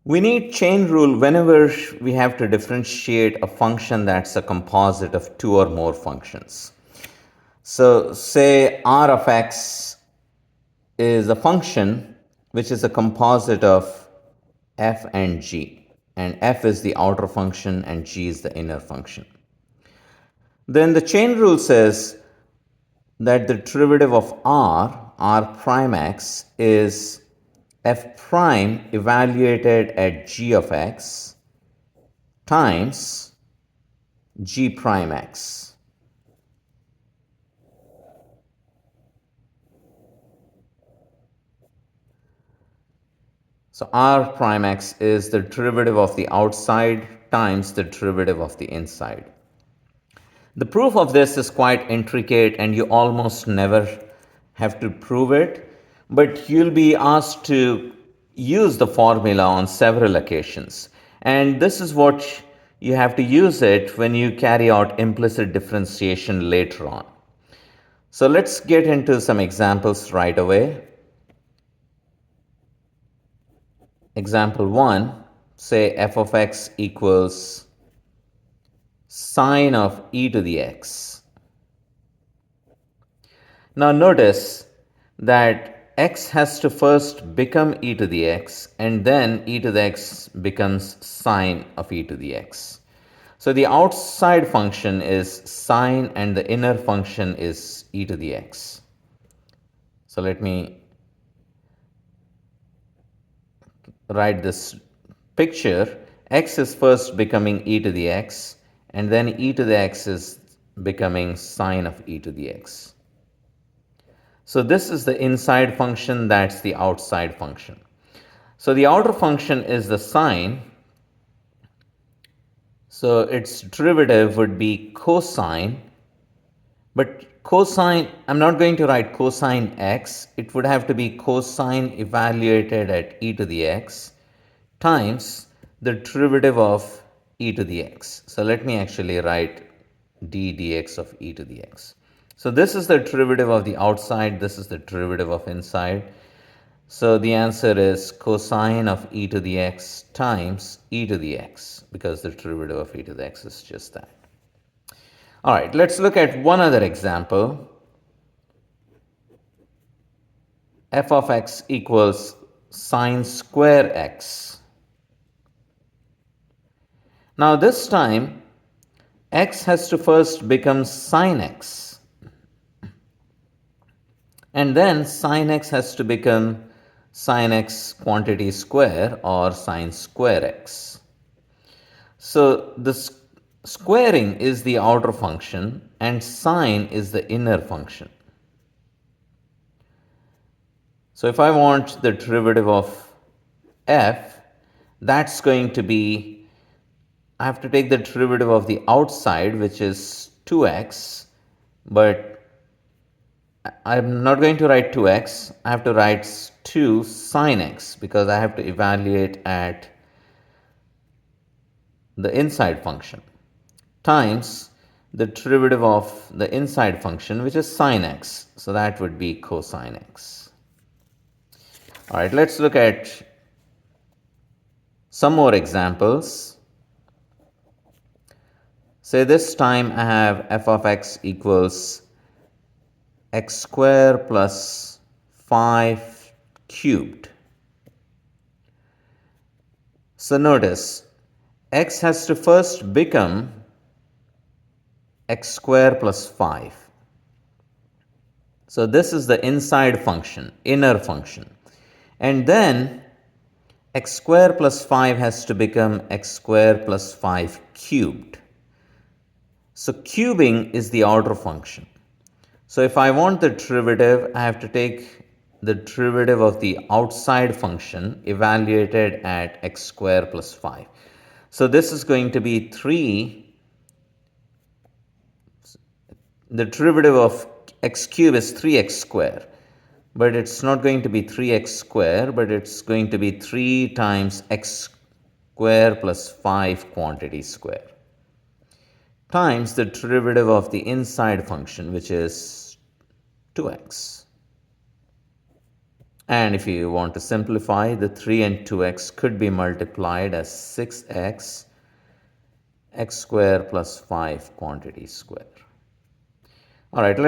We need chain rule whenever we have to differentiate a function that's a composite of two or more functions. So say r of x is a function which is a composite of f and g, and f is the outer function and g is the inner function. Then the chain rule says that the derivative of r prime x, is f prime evaluated at g of x times g prime x. So r prime x is the derivative of the outside times the derivative of the inside. The proof of this is quite intricate and you almost never have to prove it, but you'll be asked to use the formula on several occasions. And this is what you have to use it when you carry out implicit differentiation later on. So let's get into some examples right away. Example 1, say f of x equals sine of e to the x. Now notice that x has to first become e to the x, and then e to the x becomes sine of e to the x. So the outside function is sine and the inner function is e to the x. So let me write this picture. X is first becoming e to the x, and then e to the x is becoming sine of e to the x. So this is the inside function, that's the outside function. So the outer function is the sine, so its derivative would be cosine, but cosine, I'm not going to write cosine x, it would have to be cosine evaluated at e to the x times the derivative of e to the x. So let me actually write d dx of e to the x. So this is the derivative of the outside, this is the derivative of inside. So the answer is cosine of e to the x times e to the x, because the derivative of e to the x is just that. All right, let's look at one other example. F of x equals sine square x. Now this time, x has to first become sine x, and then sine x has to become sine x quantity square or sine square x. So the squaring is the outer function and sine is the inner function. So if I want the derivative of f, that's going to be, I have to take the derivative of the outside, which is 2x, but I'm not going to write 2x, I have to write 2 sine x, because I have to evaluate at the inside function, times the derivative of the inside function, which is sine x. So that would be cosine x. All right, let's look at some more examples. Say this time I have f of x equals x square plus 5 cubed. So notice, x has to first become x square plus 5. So this is the inside function, inner function. And then x square plus 5 has to become x square plus 5 cubed. So cubing is the outer function. So if I want the derivative, I have to take the derivative of the outside function evaluated at x square plus 5. So this is going to be 3. The derivative of x cube is 3x square. But it's not going to be 3x square, but it's going to be 3 times x square plus 5 quantity square, times the derivative of the inside function, which is 2x. And if you want to simplify, the 3 and 2x could be multiplied as 6x, x square plus 5 quantity square. All right, let's